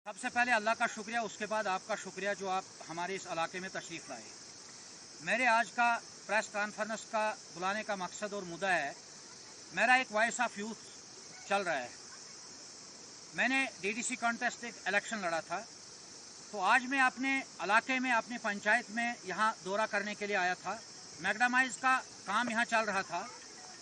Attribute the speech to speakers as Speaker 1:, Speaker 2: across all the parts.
Speaker 1: सबसे पहले अल्लाह का शुक्रिया, उसके बाद आपका शुक्रिया जो आप हमारे इस इलाके में तशरीफ़ लाए। मेरे आज का प्रेस कॉन्फ्रेंस का बुलाने का मकसद और मुद्दा है, मेरा एक वॉइस ऑफ यूथ चल रहा है। मैंने डीडीसी कॉन्टेस्ट एक इलेक्शन लड़ा था, तो आज मैं अपने इलाके में अपनी पंचायत में यहाँ दौरा करने के लिए आया था। मैगडामाइज का काम यहाँ चल रहा था,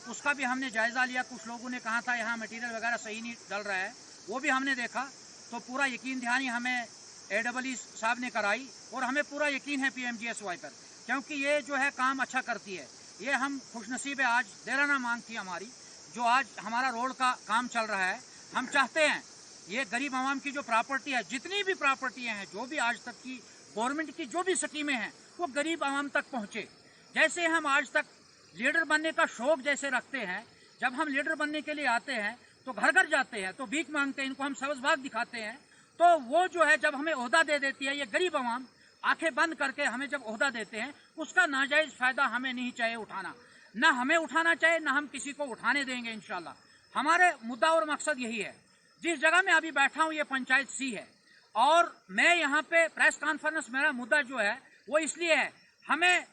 Speaker 1: उसका भी हमने जायज़ा लिया। कुछ लोगों ने कहा था यहाँ मटेरियल वगैरह सही नहीं डल रहा है, वो भी हमने देखा। तो पूरा यकीन दहानी हमें AEE साहब ने कराई और हमें पूरा यकीन है PMGSY पर, क्योंकि ये जो है काम अच्छा करती है। ये हम खुशनसीब है, आज देराना मांग थी हमारी, जो आज हमारा रोड का काम चल रहा है। हम चाहते हैं ये गरीब आवाम की जो प्रॉपर्टी है, जितनी भी प्रॉपर्टियाँ हैं, जो भी आज तक की गवर्नमेंट की जो भी स्कीमें हैं, वो गरीब आवाम तक पहुँचे। जैसे हम आज तक लीडर बनने का शौक जैसे रखते हैं, जब हम लीडर बनने के लिए आते हैं तो घर घर जाते हैं, तो भीख मांगते हैं, इनको हम सबज भाग दिखाते हैं। तो वो जो है जब हमें ओहदा दे देती है, ये गरीब आवाम आंखें बंद करके हमें जब ओहदा देते हैं, उसका नाजायज फायदा हमें नहीं चाहिए उठाना, ना हमें उठाना चाहिए, ना हम किसी को उठाने देंगे इंशाल्लाह। हमारे मुद्दा और मकसद यही है। जिस जगह मैं अभी बैठा हूँ ये पंचायत C है, और मैं यहाँ पे प्रेस कॉन्फ्रेंस, मेरा मुद्दा जो है वो इसलिए है, हमें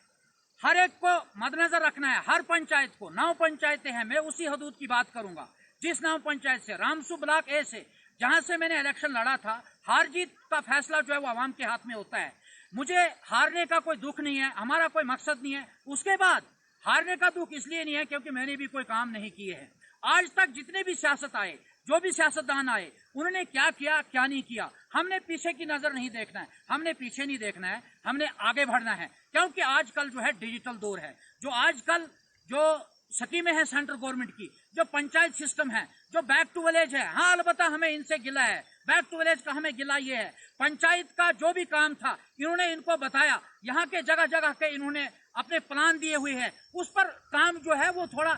Speaker 1: हर एक को मद्देनजर रखना है। हर पंचायत को 9 पंचायतें हैं, मैं उसी हदूद की बात करूंगा। जिस 9 पंचायत से, रामसू ब्लॉक A से, जहां से मैंने इलेक्शन लड़ा था, हार जीत का फैसला जो है वो आवाम के हाथ में होता है। मुझे हारने का कोई दुख नहीं है, हमारा कोई मकसद नहीं है। उसके बाद हारने का दुख इसलिए नहीं है क्योंकि मैंने भी कोई काम नहीं किए हैं। आज तक जितने भी सियासत आए, जो भी सियासतदान आए, उन्होंने क्या किया क्या नहीं किया, हमने पीछे की नजर नहीं देखना है, हमने पीछे नहीं देखना है, हमने आगे बढ़ना है। क्योंकि आजकल जो है डिजिटल दौर है, जो आजकल जो स्कीमें हैं सेंट्रल गवर्नमेंट की, जो पंचायत सिस्टम है, जो बैक टू विलेज है, हाँ अलबत्ता हमें इनसे गिला है। बैक टू विलेज का हमें गिला ये है, पंचायत का जो भी काम था इन्होंने इनको बताया, यहाँ के जगह जगह के इन्होंने अपने प्लान दिए हुए हैं, उस पर काम जो है वो थोड़ा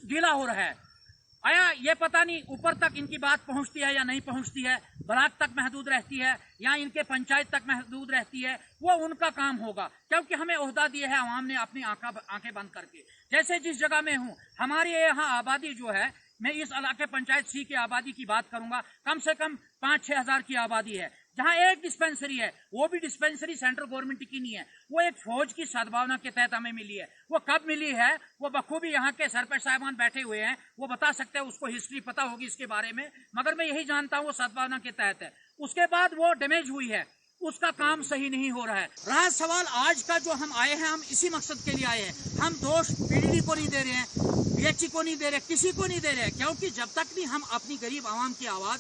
Speaker 1: ढीला हो रहा है। आया ये पता नहीं ऊपर तक इनकी बात पहुंचती है या नहीं पहुंचती है, ब्लॉक तक महदूद रहती है या इनके पंचायत तक महदूद रहती है, वो उनका काम होगा। क्योंकि हमें ओहदा दिए है आवाम ने अपनी आंखें बंद करके। जैसे जिस जगह में हूँ, हमारी यहाँ आबादी जो है, मैं इस इलाके पंचायत C की आबादी की बात करूंगा, कम से कम 5-6 हजार की आबादी है, जहां एक डिस्पेंसरी है, वो भी डिस्पेंसरी सेंट्रल गवर्नमेंट की नहीं है, वो एक फौज की सद्भावना के तहत हमें मिली है। वो कब मिली है वो बखूबी यहाँ के सरपंच साहिबान बैठे हुए हैं, वो बता सकते हैं, उसको हिस्ट्री पता होगी इसके बारे में, मगर मैं यही जानता हूँ वो सद्भावना के तहत है। उसके बाद वो डैमेज हुई है, उसका काम सही नहीं हो रहा है। रहा सवाल आज का जो हम आए हैं, हम इसी मकसद के लिए आए हैं। हम दोष PDD को नहीं दे रहे हैं, BHE को नहीं दे रहे, किसी को नहीं दे रहे, क्योंकि जब तक भी हम अपनी गरीब आवाम की आवाज,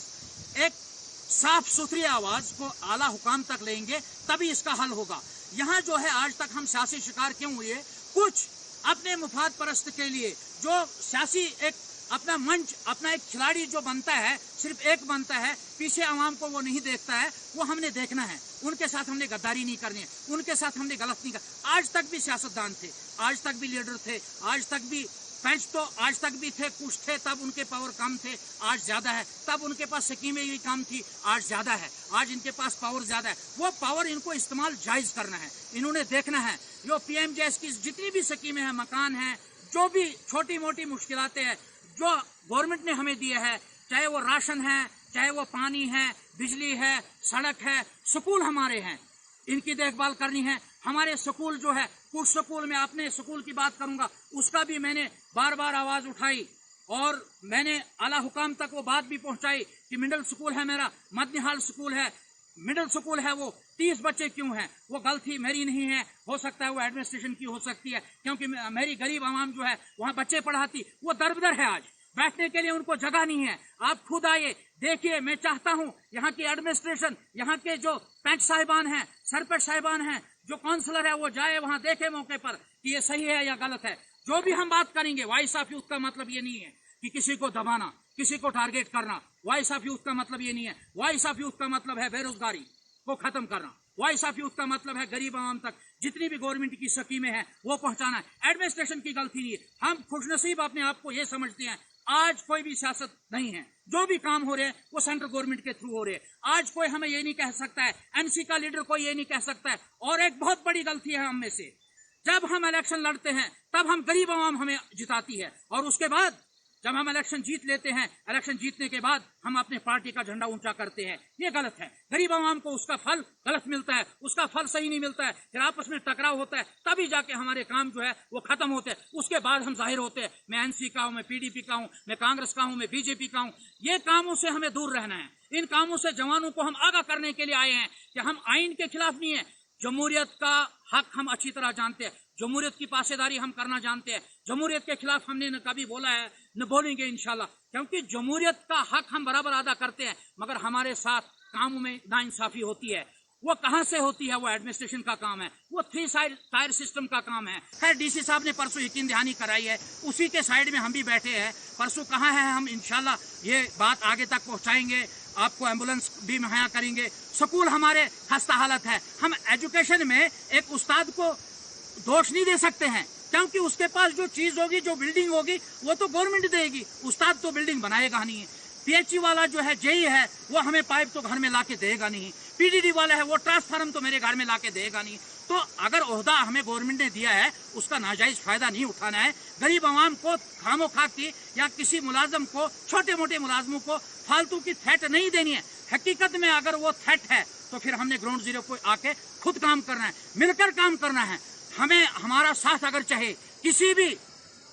Speaker 1: एक साफ सुथरी आवाज को आला हुकाम तक लेंगे, तभी इसका हल होगा। यहाँ जो है आज तक हम सियासी शिकार क्यों हुए, कुछ अपने मुफाद परस्त के लिए जो सियासी एक अपना मंच, अपना एक खिलाड़ी जो बनता है, सिर्फ एक बनता है, पीछे आवाम को वो नहीं देखता है, वो हमने देखना है। उनके साथ हमने गद्दारी नहीं करनी है, उनके साथ हमने गलत नहीं कर। आज तक भी सियासतदान थे, आज तक भी लीडर थे, आज तक भी पंच तो आज तक भी थे, कुछ थे तब उनके पावर कम थे, आज ज्यादा है। तब उनके पास स्कीमें भी कम थी, आज ज्यादा है। आज इनके पास पावर ज्यादा है, वो पावर इनको इस्तेमाल जायज करना है, इन्होंने देखना है। जो PMGS की जितनी भी स्कीमें हैं, मकान हैं, जो भी छोटी मोटी मुश्किलातें हैं जो गवर्नमेंट ने हमें दिए है, चाहे वो राशन है, चाहे वो पानी है, बिजली है, सड़क है, स्कूल हमारे हैं, इनकी देखभाल करनी है। हमारे स्कूल जो है, कुछ स्कूल में अपने स्कूल की बात करूंगा, उसका भी मैंने बार बार आवाज उठाई और मैंने आला हुकाम तक वो बात भी पहुंचाई कि मिडिल स्कूल है मेरा, मदनिहाल स्कूल है, मिडिल स्कूल है, वो 30 बच्चे क्यों हैं, वो गलती मेरी नहीं है, हो सकता है वो एडमिनिस्ट्रेशन की हो सकती है, क्योंकि मेरी गरीब आवाम जो है वहाँ बच्चे पढ़ाती, वो दरबदर है, आज बैठने के लिए उनको जगह नहीं है। आप खुद आइए देखिए, मैं चाहता हूँ यहाँ की एडमिनिस्ट्रेशन, यहाँ के जो पंच साहिबान हैं, सरपंच साहिबान हैं, जो काउंसलर है, वो जाए वहाँ देखे मौके पर कि ये सही है या गलत है। जो भी हम बात करेंगे, वॉइस ऑफ यूथ का मतलब ये नहीं है कि किसी को दबाना, किसी को टारगेट करना। वॉइस ऑफ यूथ का मतलब ये नहीं है। वॉइस ऑफ यूथ का मतलब है बेरोजगारी को खत्म करना। वॉइस ऑफ यूथ का मतलब है गरीब आवाम तक जितनी भी गवर्नमेंट की स्कीमें हैं वो पहुंचाना है। एडमिनिस्ट्रेशन की गलती नहीं है, हम खुशनसीब अपने आप को ये समझते हैं, आज कोई भी सियासत नहीं है, जो भी काम हो रहे हैं वो सेंट्रल गवर्नमेंट के थ्रू हो रहे हैं। आज कोई हमें ये नहीं कह सकता है, MC का लीडर कोई ये नहीं कह सकता है। और एक बहुत बड़ी गलती है हम में से, जब हम इलेक्शन लड़ते हैं तब हम गरीब आवाम हमें जिताती है, और उसके बाद जब हम इलेक्शन जीत लेते हैं, इलेक्शन जीतने के बाद हम अपने पार्टी का झंडा ऊंचा करते हैं, ये गलत है। गरीब आवाम को उसका फल गलत मिलता है, उसका फल सही नहीं मिलता है, फिर आपस में टकराव होता है, तभी जाके हमारे काम जो है वो खत्म होते हैं। उसके बाद हम जाहिर होते हैं, मैं एनसी का हूं, मैं पीडीपी का हूं, मैं कांग्रेस का हूं, मैं बीजेपी का हूं। ये कामों से हमें दूर रहना है। इन कामों से जवानों को हम आगाह करने के लिए आए हैं कि हम आइन के खिलाफ नहीं है। जमहूरियत का हक हम अच्छी तरह जानते हैं, जमहूरियत की पासेदारी हम करना जानते हैं। जमहूरियत के खिलाफ हमने न कभी बोला है, न बोलेंगे इंशाल्लाह, क्योंकि जमहूरियत का हक हम बराबर अदा करते हैं। मगर हमारे साथ कामों में नाइंसाफी होती है। वो कहां से होती है? वो एडमिनिस्ट्रेशन का काम है, वो 3 टायर सिस्टम का काम है। खैर, डीसी साहब ने परसों यकीन दहानी कराई है, उसी के साइड में हम भी बैठे हैं। परसों कहाँ है, हम इंशाल्लाह ये बात आगे तक पहुंचाएंगे। आपको एम्बुलेंस भी मुहैया करेंगे। स्कूल हमारे खस्ता हालत है। हम एजुकेशन में एक उस्ताद को दोष नहीं दे सकते हैं, क्योंकि उसके पास जो चीज होगी, जो बिल्डिंग होगी, वो तो गवर्नमेंट देगी, उस्ताद तो बिल्डिंग बनाएगा नहीं। पीएचई वाला जो है, जेई है, वो हमें पाइप तो घर में लाके देगा नहीं। पीडीडी वाला है, वो ट्रांसफार्म तो मेरे घर में लाके देगा नहीं। तो अगर ओहदा हमें गवर्नमेंट ने दिया है, उसका नाजायज फायदा नहीं उठाना है। गरीब आवाम को खामोखा की या किसी मुलाजम को, छोटे मोटे मुलाजमों को फालतू की थ्रेट नहीं देनी है। हकीकत में अगर वो थ्रेट है तो फिर हमने ग्राउंड जीरो को आके खुद काम करना है, मिलकर काम करना है। हमें हमारा साथ अगर चाहे, किसी भी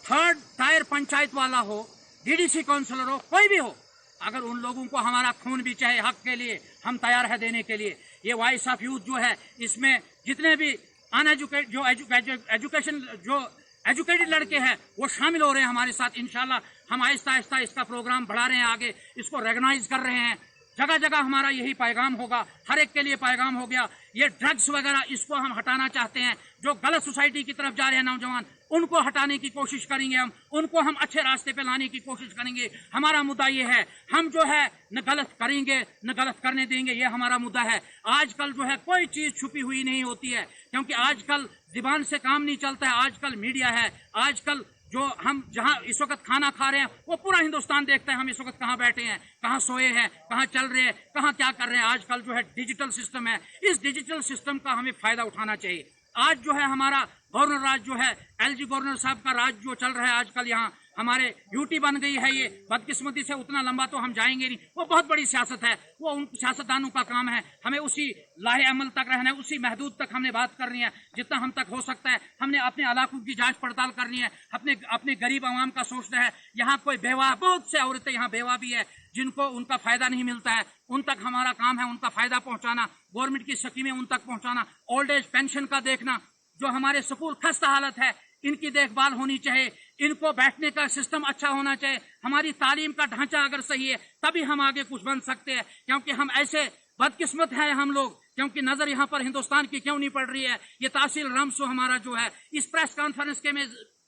Speaker 1: 3rd टायर पंचायत वाला हो, डीडीसी काउंसलर हो, कोई भी हो, अगर उन लोगों को हमारा खून भी चाहे हक के लिए, हम तैयार है देने के लिए। ये वॉइस ऑफ यूथ जो है, इसमें जितने भी अनएजुकेटेड जो एजुकेटेड लड़के हैं वो शामिल हो रहे हैं हमारे साथ। इंशाल्लाह हम आहिस्ता आहिस्ता इसका प्रोग्राम बढ़ा रहे हैं आगे, इसको रेगनाइज कर रहे हैं। जगह जगह हमारा यही पैगाम होगा, हर एक के लिए पैगाम हो गया। ये ड्रग्स वगैरह, इसको हम हटाना चाहते हैं। जो गलत सोसाइटी की तरफ जा रहे हैं नौजवान, उनको हटाने की कोशिश करेंगे हम, उनको हम अच्छे रास्ते पे लाने की कोशिश करेंगे। हमारा मुद्दा ये है, हम जो है न गलत करेंगे न गलत करने देंगे, ये हमारा मुद्दा है। आजकल जो है कोई चीज छुपी हुई नहीं होती है, क्योंकि आजकल जुबान से काम नहीं चलता है, आजकल मीडिया है। आजकल जो हम जहां इस वक्त खाना खा रहे हैं, वो पूरा हिंदुस्तान देखता है हम इस वक्त कहाँ बैठे हैं, कहाँ सोए हैं, कहाँ चल रहे हैं, कहाँ क्या कर रहे हैं। आजकल जो है डिजिटल सिस्टम है, इस डिजिटल सिस्टम का हमें फायदा उठाना चाहिए। आज जो है हमारा गवर्नर राज जो है, एलजी गवर्नर साहब का राज जो चल रहा है आजकल, यहाँ हमारे ड्यूटी बन गई है। ये बदकिस्मती से उतना लंबा तो हम जाएंगे नहीं, वो बहुत बड़ी सियासत है, वो उन सियासतदानों का काम है। हमें उसी लाहे अमल तक रहना है, उसी महदूद तक हमने बात करनी है, जितना हम तक हो सकता है। हमने अपने इलाकों की जांच पड़ताल करनी है, अपने गरीब आवाम का सोचना है। यहाँ कोई बेवा, बहुत से औरतें यहाँ बेवा भी है, जिनको उनका फायदा नहीं मिलता है, उन तक हमारा काम है उनका फायदा पहुंचाना, गवर्नमेंट की स्कीमें उन तक पहुंचाना, ओल्ड एज पेंशन का देखना। जो हमारे स्कूल खस्ता हालत है, इनकी देखभाल होनी चाहिए, इनको बैठने का सिस्टम अच्छा होना चाहिए। हमारी तालीम का ढांचा अगर सही है, तभी हम आगे कुछ बन सकते हैं। क्योंकि हम ऐसे बदकिस्मत हैं हम लोग, क्योंकि नजर यहाँ पर हिंदुस्तान की क्यों नहीं पड़ रही है। ये तहसील रामसू हमारा जो है, इस प्रेस कॉन्फ्रेंस के में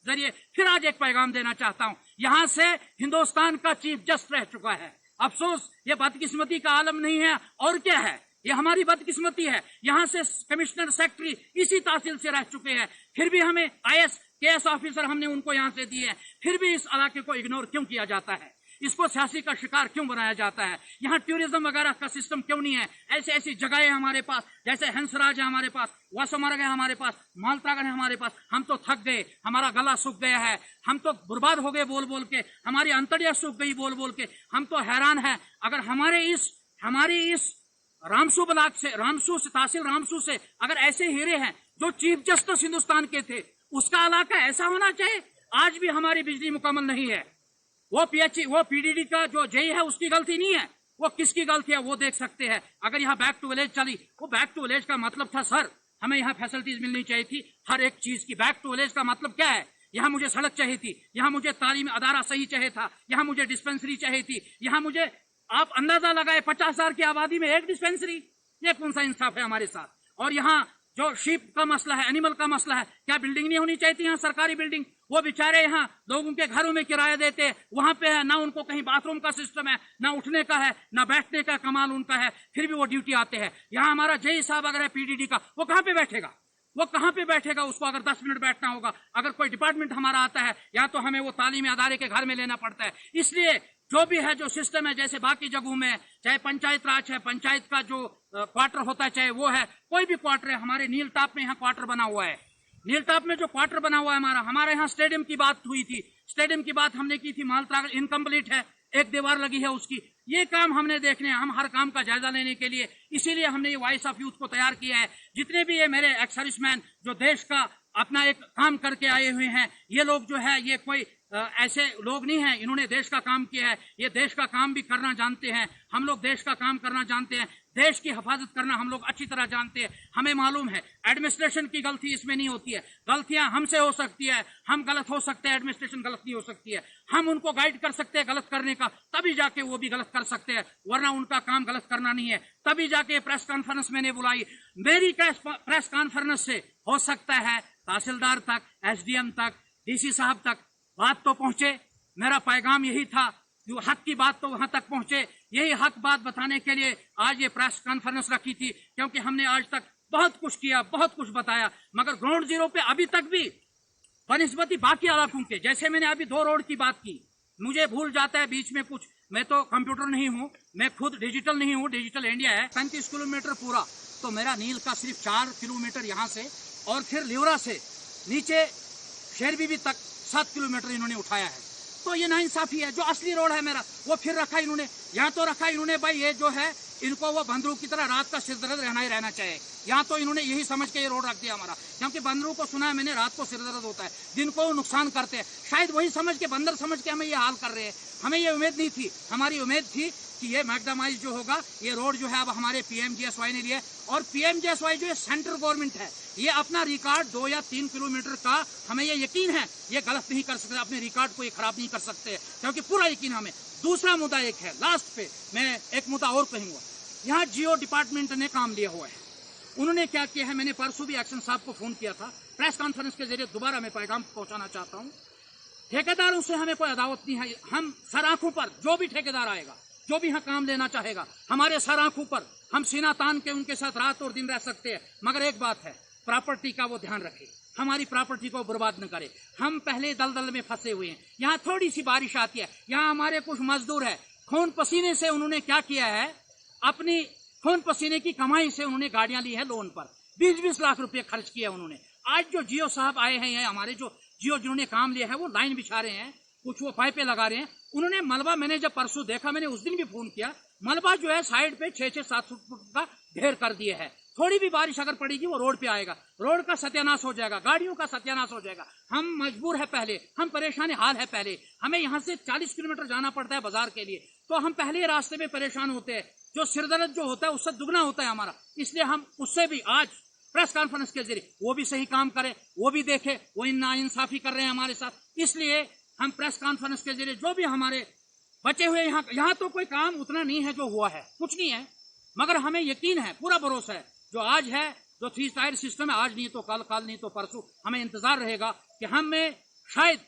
Speaker 1: जरिए फिर आज एक पैगाम देना चाहता हूँ। यहाँ से हिंदुस्तान का चीफ जस्ट रह चुका है। अफसोस, ये बदकिस्मती का आलम नहीं है और क्या है, ये हमारी बदकिस्मती है। यहाँ से कमिश्नर सेक्रेटरी इसी तहसील से रह चुके हैं, फिर भी हमें IAS KS ऑफिसर हमने उनको यहाँ से दिए हैं, फिर भी इस इलाके को इग्नोर क्यों किया जाता है, इसको सियासी का शिकार क्यों बनाया जाता है। यहाँ टूरिज्म वगैरह का सिस्टम क्यों नहीं है। ऐसी ऐसी जगहें हमारे पास, जैसे हंसराज है हमारे पास, वासोमर्ग है हमारे पास, मालतागढ़ है हमारे पास। हम तो थक गए, हमारा गला सूख गया है, हम तो बर्बाद हो गए बोल बोल के, हमारी अंतड़ियां सूख गई बोल बोल के। हम तो हैरान है, अगर हमारी इस रामसू ब्लॉक से, रामसू से, तहसील रामसू से अगर ऐसे हीरे हैं जो चीफ जस्टिस हिंदुस्तान के थे, उसका इलाका ऐसा होना चाहिए। आज भी हमारी बिजली मुकम्मल नहीं है। वो पीडीडी का जो जेई है, उसकी गलती नहीं है, वो किसकी गलती है वो देख सकते हैं। अगर यहाँ बैक टू विलेज चली, वो बैक टू विलेज का मतलब था सर, हमें यहाँ फैसिलिटीज मिलनी चाहिए थी हर एक चीज की। बैक टू विलेज का मतलब क्या है? यहाँ मुझे सड़क चाहिए थी, यहाँ मुझे तालीम अदारा सही चाहिए था, यहाँ मुझे डिस्पेंसरी चाहिए थी, यहाँ मुझे, आप अंदाजा लगाए 50,000 की आबादी में एक डिस्पेंसरी, ये कौन सा इंसाफ है हमारे साथ। और यहाँ जो शीप का मसला है, एनिमल का मसला है, क्या बिल्डिंग नहीं होनी चाहिए थी यहाँ, सरकारी बिल्डिंग? वो बेचारे यहाँ लोगों के घरों में किराया देते, वहां पे है ना, उनको कहीं बाथरूम का सिस्टम है, ना उठने का है, ना बैठने का कमाल उनका है, फिर भी वो ड्यूटी आते हैं। यहाँ हमारा जेई साहब अगर है पीडीडी का, वो कहाँ पे बैठेगा? वो कहाँ पे बैठेगा? उसको अगर 10 मिनट बैठना होगा, अगर कोई डिपार्टमेंट हमारा आता है, या तो हमें वो तालीमी अदारे के घर में लेना पड़ता है। इसलिए जो भी है, जो सिस्टम है, जैसे बाकी जगहों में, चाहे पंचायत राज है, पंचायत का जो क्वार्टर होता है, चाहे वो है, कोई भी क्वार्टर है, हमारे नील टाप में यहाँ क्वार्टर बना हुआ है। नील टाप में जो क्वार्टर बना हुआ है हमारे यहाँ स्टेडियम की बात हुई थी, स्टेडियम की बात हमने की थी, मालत्रागल इनकम्प्लीट है, एक दीवार लगी है उसकी। ये काम हमने देखने, हम हर काम का जायजा लेने के लिए, इसीलिए हमने ये वॉइस ऑफ यूथ को तैयार किया है। जितने भी ये मेरे एक्स सर्विसमैन जो देश का अपना एक काम करके आए हुए हैं, ये लोग जो है ये कोई ऐसे लोग नहीं हैं, इन्होंने देश का काम किया है, ये देश का काम भी करना जानते हैं। हम लोग देश का काम करना जानते हैं, देश की हिफाजत करना हम लोग अच्छी तरह जानते हैं। हमें मालूम है एडमिनिस्ट्रेशन की गलती इसमें नहीं होती है, गलतियां हमसे हो सकती है, हम गलत हो सकते हैं, एडमिनिस्ट्रेशन गलत नहीं हो सकती है। हम उनको गाइड कर सकते हैं गलत करने का, तभी जाके वो भी गलत कर सकते हैं, वरना उनका काम गलत करना नहीं है। तभी जाके प्रेस कॉन्फ्रेंस मैंने बुलाई। मेरी प्रेस कॉन्फ्रेंस से हो सकता है तहसीलदार तक, एसडीएम तक, डीसी साहब तक बात तो पहुंचे। मेरा पैगाम यही था, जो हक की बात तो वहां तक पहुंचे। यही हक बात बताने के लिए आज ये प्रेस कॉन्फ्रेंस रखी थी, क्योंकि हमने आज तक बहुत कुछ किया, बहुत कुछ बताया, मगर ग्राउंड जीरो पे अभी तक भी बनिस्बती बाकी इलाकों के, जैसे मैंने अभी 2 रोड की बात की, मुझे भूल जाता है बीच में कुछ। मैं तो कंप्यूटर नहीं हूँ, मैं खुद डिजिटल नहीं हूँ, डिजिटल इंडिया है। 35 किलोमीटर पूरा, तो मेरा नील का सिर्फ 4 किलोमीटर यहाँ से, और फिर लिवरा से नीचे शेरबीबी तक 7 किलोमीटर इन्होंने उठाया है। तो ये नाइंसाफी है। जो असली रोड है मेरा, वो फिर रखा इन्होंने। यहाँ तो रखा इन्होंने भाई ये जो है, इनको वो बंदरों की तरह रात का सिरदर्द रहना ही रहना चाहिए। यहाँ तो इन्होंने यही समझ के ये रोड रख दिया हमारा, क्योंकि बंदरों को सुना है मैंने, रात को सिरदर्द होता है, दिन को नुकसान करते हैं। शायद वही समझ के, बंदर समझ के हमें ये हाल कर रहे हैं। हमें ये उम्मीद नहीं थी, हमारी उम्मीद थी कि ये मैकडामाइज जो होगा, ये रोड जो है अब हमारे पीएमजीएसवाई ने लिया। और पीएमजीएसवाई जो है सेंट्रल गवर्नमेंट है, ये अपना रिकॉर्ड 2 या 3 किलोमीटर का, हमें ये यकीन है ये गलत नहीं कर सकते, अपने रिकॉर्ड को ये खराब नहीं कर सकते, क्योंकि पूरा यकीन हमें। दूसरा मुद्दा एक है, लास्ट पे मैं एक मुद्दा और कहूंगा। यहाँ जियो डिपार्टमेंट ने काम लिया हुआ है। उन्होंने क्या किया है, मैंने परसों भी एक्शन साहब को फोन किया था, प्रेस कॉन्फ्रेंस के जरिए दोबारा मैं पैगाम पहुंचाना चाहता हूँ। ठेकेदारों से हमें कोई अदावत नहीं है। हम सर आंखों पर, जो भी ठेकेदार आएगा, जो भी यहाँ काम लेना चाहेगा, हमारे सर आंखों पर हम सीना तान के उनके साथ रात और दिन रह सकते हैं। मगर एक बात है, प्रॉपर्टी का वो ध्यान रखे, हमारी प्रॉपर्टी को बर्बाद न करे। हम पहले दलदल में फंसे हुए हैं। यहाँ थोड़ी सी बारिश आती है, यहाँ हमारे कुछ मजदूर है, खून पसीने से उन्होंने क्या किया है, अपनी खून पसीने की कमाई से उन्होंने गाड़ियां ली है लोन पर, 20-20 लाख रुपए खर्च किया उन्होंने। आज जो जियो साहब आए हैं, हमारे जो जियो जिन्होंने काम लिया है, वो लाइन बिछा रहे हैं, कुछ वो पाइपें लगा रहे हैं। उन्होंने मलबा, मैंने जब परसों देखा, मैंने उस दिन भी फोन किया, मलबा जो है साइड पे 6-7 फुट का ढेर कर दिए है। थोड़ी भी बारिश अगर पड़ेगी वो रोड पे आएगा, रोड का सत्यानाश हो जाएगा, गाड़ियों का सत्यानाश हो जाएगा। हम मजबूर है पहले, हम परेशान हाल है पहले, हमें यहाँ से 40 किलोमीटर जाना पड़ता है बाजार के लिए, तो हम पहले रास्ते में परेशान होते हैं। जो सिरदर्द जो होता है उससे दुगना होता है हमारा, इसलिए हम उससे भी आज प्रेस कॉन्फ्रेंस के जरिए वो भी सही काम करे, वो भी देखे, वो नाइंसाफी कर रहे हैं हमारे साथ। इसलिए हम प्रेस कॉन्फ्रेंस के जरिए जो भी हमारे बचे हुए, यहाँ तो कोई काम उतना नहीं है जो हुआ है, कुछ नहीं है, मगर हमें यकीन है, पूरा भरोसा है, जो आज है, जो 3 टायर सिस्टम है, आज नहीं तो कल, कल नहीं तो परसों, हमें इंतजार रहेगा कि हमें शायद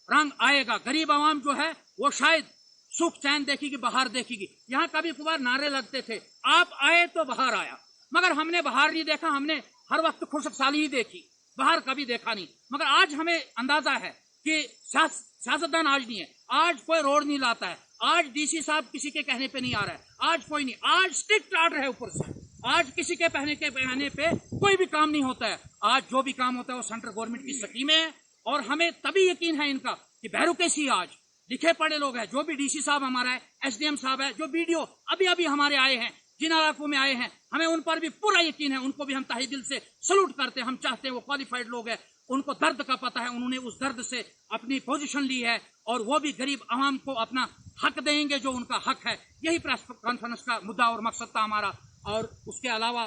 Speaker 1: रंग आएगा। गरीब आवाम जो है वो शायद सुख चैन देखेगी, बाहर देखेगी। यहाँ कभी कभार नारे लगते थे, आप आए तो बाहर आया, मगर हमने बाहर नहीं देखा, हमने हर वक्त खुशहाली ही देखी, बाहर कभी देखा नहीं। मगर आज हमें अंदाजा है कि सियासतदान आज नहीं है, आज कोई रोड नहीं लाता है, आज डीसी साहब किसी के कहने पे नहीं आ रहा है, आज कोई नहीं, आज स्ट्रिक्ट ऑर्डर है ऊपर से, आज किसी के कहने पे कोई भी काम नहीं होता है। आज जो भी काम होता है वो सेंट्रल गवर्नमेंट की स्कीमें है, और हमें तभी यकीन है इनका कि ब्यूरोक्रेसी आज लिखे पढ़े लोग हैं, जो भी डीसी साहब हमारा है, एसडीएम साहब है, जो बीडीओ अभी अभी हमारे आए हैं, जिन इलाकों में आए हैं, हमें उन पर भी पूरा यकीन है, उनको भी हम तहे दिल से सलूट करते हैं। हम चाहते हैं वो क्वालिफाइड लोग हैं, उनको दर्द का पता है, उन्होंने उस दर्द से अपनी पोजीशन ली है, और वो भी गरीब आवाम को अपना हक देंगे जो उनका हक है। यही प्रेस कॉन्फ्रेंस का मुद्दा और मकसद था हमारा। और उसके अलावा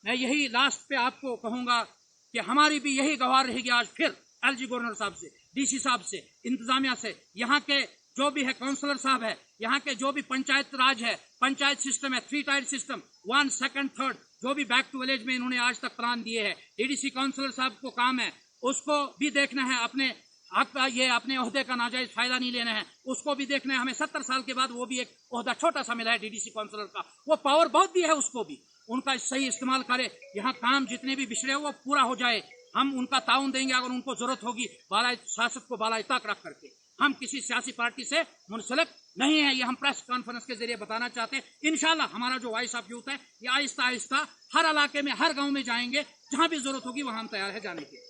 Speaker 1: मैं यही लास्ट पे आपको कहूंगा कि हमारी भी यही गवाह रहेगी आज फिर एलजी गवर्नर साहब से, डीसी साहब से, इंतजामिया से, यहाँ के जो भी है काउंसलर साहब है, यहाँ के जो भी पंचायत राज है, पंचायत सिस्टम है, 3 टायर सिस्टम, 1, 2, 3, जो भी बैक टू विलेज में इन्होंने आज तक प्लान दिए हैं, डीडीसी काउंसलर साहब को काम है, उसको भी देखना है, अपने हक, ये अपने ओहदे का नाजायज फायदा नहीं लेना है, उसको भी देखना है। हमें 70 साल के बाद वो भी एक ओहदा छोटा सा मिला है डीडीसी काउंसलर का, वो पावर बहुत दी है, उसको भी उनका सही इस्तेमाल करे। यहाँ काम जितने भी बिछड़े वो पूरा हो जाए, हम उनका ताउन देंगे अगर उनको जरूरत होगी, बाला शासक को बाला तक रख करके। हम किसी सियासी पार्टी से मुंसलिक नहीं है, ये हम प्रेस कॉन्फ्रेंस के जरिए बताना चाहते हैं। इंशाल्लाह हमारा जो वॉइस ऑफ यूथ है, ये आहिस्ता आहिस्ता हर इलाके में, हर गांव में जाएंगे, जहां भी जरूरत होगी वहां हम तैयार है जाने के।